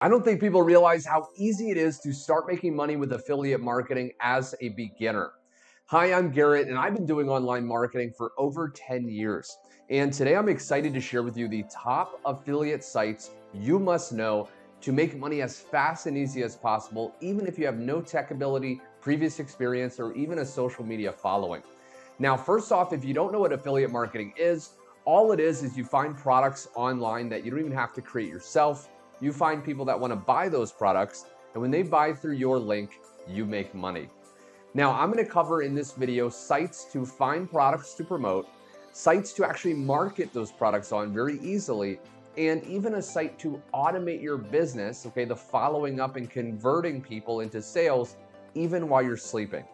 I don't think people realize how easy it is to start making money with affiliate marketing as a beginner. Hi, I'm Garrett, and I've been doing online marketing for over 10 years. And today I'm excited to share with you the top affiliate sites you must know to make money as fast and easy as possible, even if you have no tech ability, previous experience, or even a social media following. Now, first off, if you don't know what affiliate marketing is, all it is you find products online that you don't even have to create yourself. You find people that want to buy those products, and when they buy through your link, you make money. Now, I'm going to cover in this video sites to find products to promote, sites to actually market those products on very easily, and even a site to automate your business, okay, the following up and converting people into sales even while you're sleeping.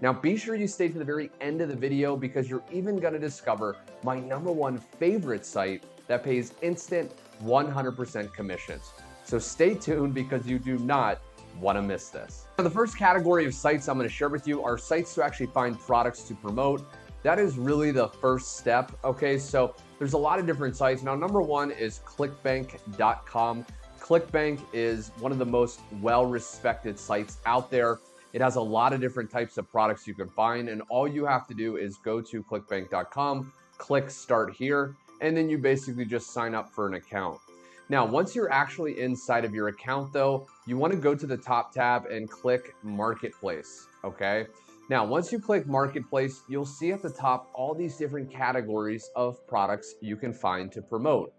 Now, be sure you stay to the very end of the video because you're even going to discover my #1 favorite site that pays instant 100% commissions. So stay tuned because you do not want to miss this. Now, the first category of sites I'm going to share with you are sites to actually find products to promote. That is really the first step, okay? So there's a lot of different sites. Now, #1 is clickbank.com. Clickbank is one of the most well-respected sites out there. It has a lot of different types of products you can find, and all you have to do is go to clickbank.com, click start here, and then you basically just sign up for an account. Now, once you're actually inside of your account though, you want to go to the top tab and click Marketplace, okay? Now, once you click Marketplace, you'll see at the top all these different categories of products you can find to promote.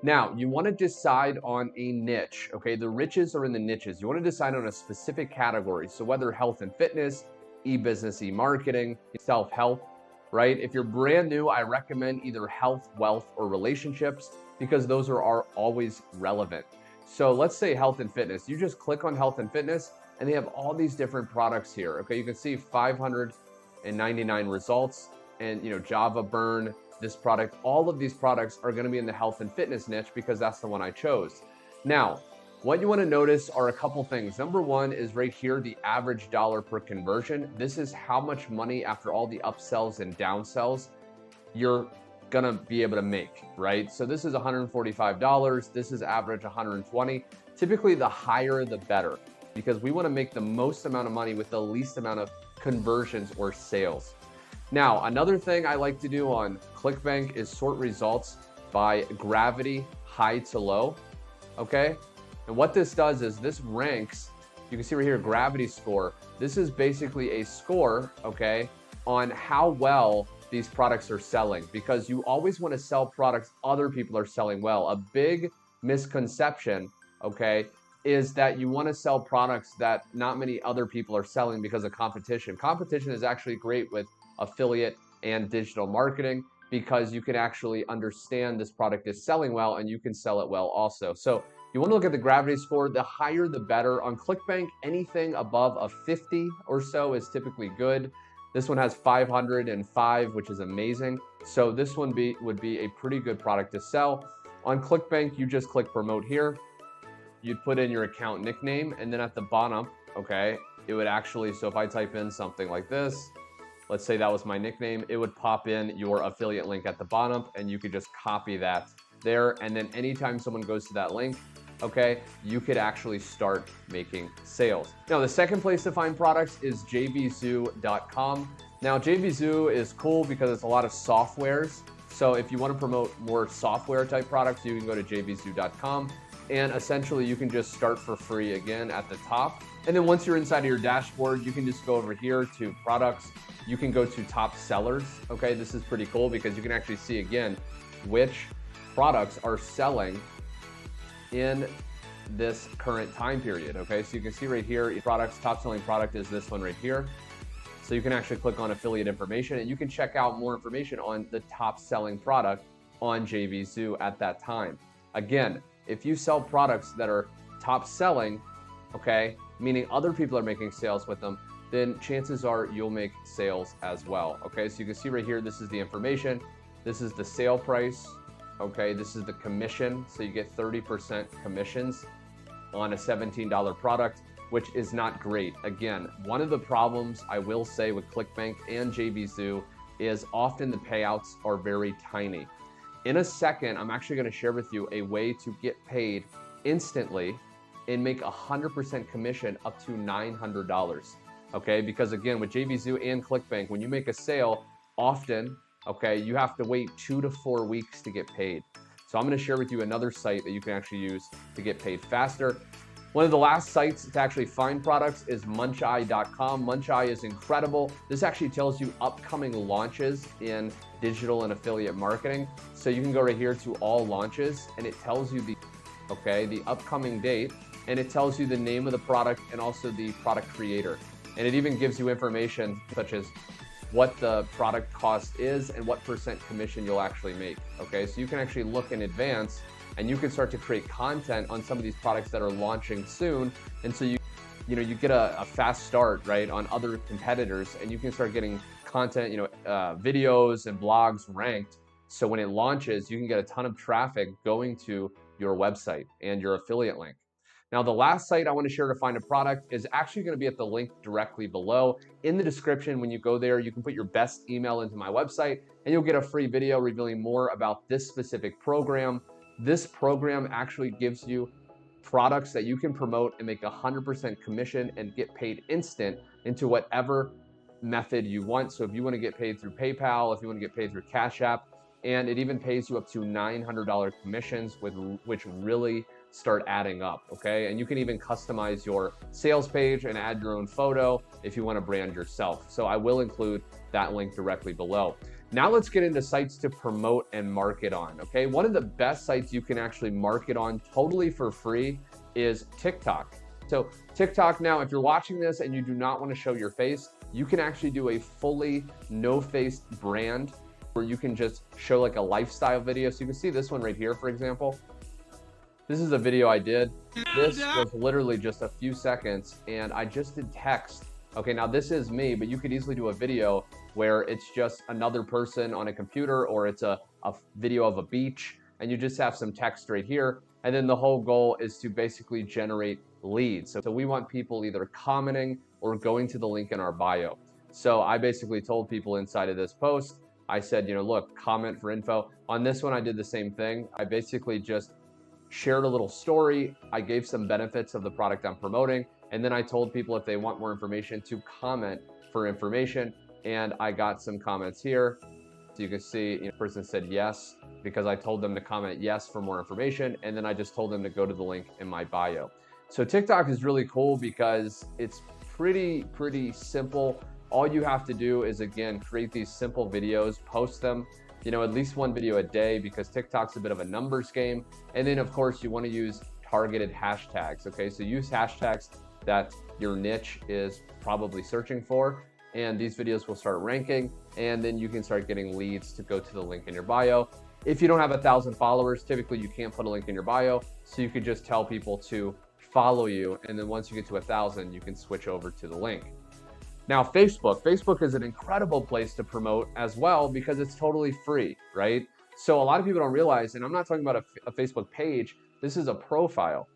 Now, you want to decide on a niche, okay? The riches are in the niches. You want to decide on a specific category. So whether health and fitness, e-business, e-marketing, self-help, right? If you're brand new, I recommend either health, wealth, or relationships because those are always relevant. So let's say health and fitness. You just click on health and fitness and they have all these different products here, okay? You can see 599 results and, Java Burn, this product, all of these products are going to be in the health and fitness niche because that's the one I chose. Now, what you want to notice are a couple things. #1 is right here, the average dollar per conversion. This is how much money after all the upsells and downsells you're going to be able to make, right? So this is $145. This is average 120. Typically, the higher, the better, because we want to make the most amount of money with the least amount of conversions or sales. Now, another thing I like to do on ClickBank is sort results by gravity, high to low, okay? And what this does is this ranks, you can see right here, gravity score. This is basically a score, okay, on how well these products are selling, because you always want to sell products other people are selling well. A big misconception, okay, is that you want to sell products that not many other people are selling because of competition. Competition is actually great with affiliate and digital marketing because you can actually understand this product is selling well and you can sell it well also. So you want to look at the gravity score. The higher the better. On ClickBank, anything above a 50 or so is typically good. This one has 505, which is amazing. So this one would be a pretty good product to sell. On ClickBank, you just click promote here. You'd put in your account nickname, and then at the bottom, okay, it would actually, so if I type in something like this, let's say that was my nickname, it would pop in your affiliate link at the bottom and you could just copy that there. And then anytime someone goes to that link, okay, you could actually start making sales. Now, the second place to find products is jbzoo.com. Now, jbzoo is cool because it's a lot of softwares. So if you want to promote more software type products, you can go to jbzoo.com. And essentially you can just start for free again at the top. And then once you're inside of your dashboard, you can just go over here to products. You can go to top sellers. Okay, this is pretty cool because you can actually see again which products are selling in this current time period. Okay, so you can see right here, products, top selling product is this one right here. So you can actually click on affiliate information and you can check out more information on the top selling product on JBZoo at that time. Again, if you sell products that are top selling, okay, meaning other people are making sales with them, then chances are you'll make sales as well. Okay, so you can see right here, this is the information. This is the sale price. Okay, this is the commission. So you get 30% commissions on a $17 product, which is not great. Again, one of the problems I will say with ClickBank and JBZoo is often the payouts are very tiny. In a second, I'm actually going to share with you a way to get paid instantly and make 100% commission up to $900. Okay, because again, with JVZoo and ClickBank, when you make a sale, often, okay, you have to wait 2 to 4 weeks to get paid. So I'm going to share with you another site that you can actually use to get paid faster. One of the last sites to actually find products is muncheye.com. Muncheye is incredible. This actually tells you upcoming launches in digital and affiliate marketing. So you can go right here to all launches, and it tells you the upcoming date, and it tells you the name of the product and also the product creator. And it even gives you information such as what the product cost is and what % commission you'll actually make. Okay, so you can actually look in advance, and you can start to create content on some of these products that are launching soon. And so you get a fast start, right, on other competitors, and you can start getting content, videos and blogs ranked. So when it launches, you can get a ton of traffic going to your website and your affiliate link. Now, the last site I want to share to find a product is actually going to be at the link directly below. In the description, when you go there, you can put your best email into my website, and you'll get a free video revealing more about this specific program. This program actually gives you products that you can promote and make 100% commission and get paid instant into whatever method you want. So if you want to get paid through PayPal, if you want to get paid through Cash App, and it even pays you up to $900 commissions, which really start adding up, okay? And you can even customize your sales page and add your own photo if you want to brand yourself. So I will include that link directly below. Now let's get into sites to promote and market on, okay? One of the best sites you can actually market on totally for free is TikTok. So TikTok now, if you're watching this and you do not want to show your face, you can actually do a fully no-face brand where you can just show like a lifestyle video. So you can see this one right here, for example. This is a video I did. This was literally just a few seconds, and I just did text. Okay, now this is me, but you could easily do a video where it's just another person on a computer, or it's a video of a beach, and you just have some text right here. And then the whole goal is to basically generate leads. So we want people either commenting or going to the link in our bio. So I basically told people inside of this post, I said, look, comment for info. On this one, I did the same thing. I basically just shared a little story. I gave some benefits of the product I'm promoting. And then I told people if they want more information to comment for information. And I got some comments here. So you can see a person said yes, because I told them to comment yes for more information. And then I just told them to go to the link in my bio. So TikTok is really cool because it's pretty simple. All you have to do is, again, create these simple videos, post them, at least one video a day, because TikTok's a bit of a numbers game. And then of course you want to use targeted hashtags. Okay, so use hashtags that your niche is probably searching for, and these videos will start ranking, and then you can start getting leads to go to the link in your bio. If you don't have 1,000 followers, typically you can't put a link in your bio, so you could just tell people to follow you, and then once you get to 1,000, you can switch over to the link. Now, Facebook is an incredible place to promote as well, because it's totally free, right? So a lot of people don't realize, and I'm not talking about a Facebook page, this is a profile.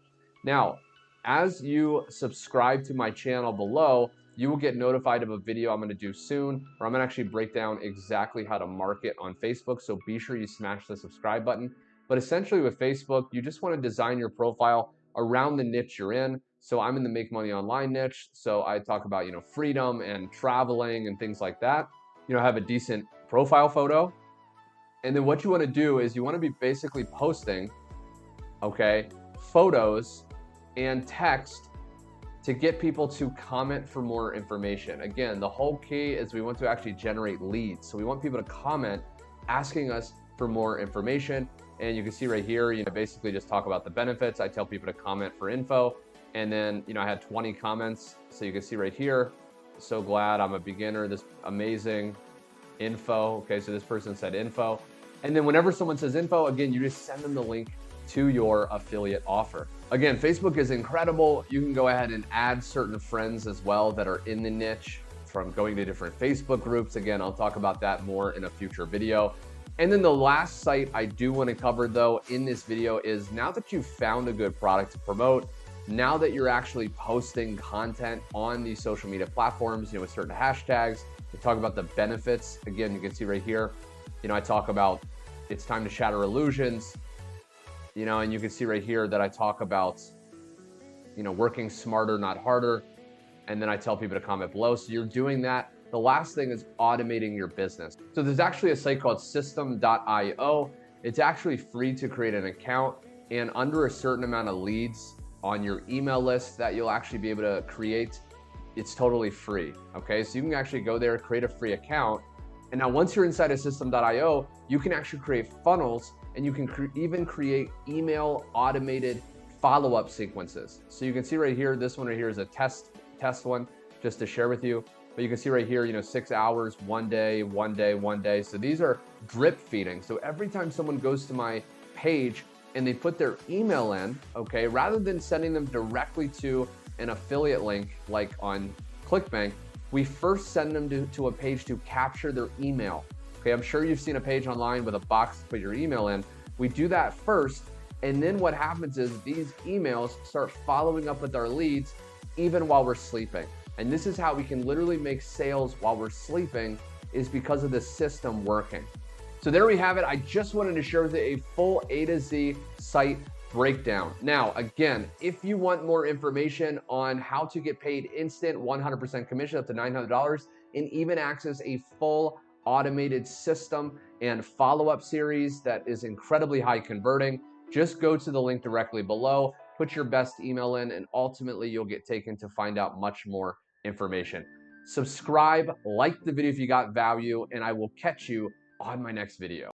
Now, as you subscribe to my channel below, you will get notified of a video I'm going to do soon, where I'm going to actually break down exactly how to market on Facebook. So be sure you smash the subscribe button. But essentially with Facebook, you just want to design your profile around the niche you're in. So I'm in the make money online niche. So I talk about, freedom and traveling and things like that. Have a decent profile photo. And then what you want to do is you want to be basically posting, okay, photos and text to get people to comment for more information. Again, the whole key is we want to actually generate leads. So we want people to comment asking us for more information. And you can see right here, basically just talk about the benefits. I tell people to comment for info. And then, I had 20 comments. So you can see right here, so glad I'm a beginner, this amazing info. Okay, so this person said info. And then whenever someone says info, again, you just send them the link to your affiliate offer. Again, Facebook is incredible. You can go ahead and add certain friends as well that are in the niche from going to different Facebook groups. Again, I'll talk about that more in a future video. And then the last site I do want to cover though in this video is, now that you've found a good product to promote, now that you're actually posting content on these social media platforms, with certain hashtags, we talk about the benefits. Again, you can see right here, I talk about it's time to shatter illusions, and you can see right here that I talk about working smarter, not harder. And then I tell people to comment below. So you're doing that. The last thing is automating your business. So there's actually a site called system.io. It's actually free to create an account, and under a certain amount of leads on your email list that you'll actually be able to create, it's totally free. Okay, so you can actually go there, create a free account. And now once you're inside of system.io, you can actually create funnels, and you can even create email automated follow-up sequences. So you can see right here, this one right here is a test one just to share with you. But you can see right here, 6 hours, 1 day, 1 day, 1 day. So these are drip feeding. So every time someone goes to my page and they put their email in, okay, rather than sending them directly to an affiliate link like on ClickBank, we first send them to a page to capture their email. Okay, I'm sure you've seen a page online with a box to put your email in. We do that first, and then what happens is these emails start following up with our leads even while we're sleeping. And this is how we can literally make sales while we're sleeping, is because of the system working. So there we have it. I just wanted to share with you a full A to Z site breakdown. Now, again, if you want more information on how to get paid instant 100% commission up to $900 and even access a full automated system and follow-up series that is incredibly high converting, just go to the link directly below, put your best email in, and ultimately you'll get taken to find out much more information. Subscribe, like the video if you got value, and I will catch you on my next video.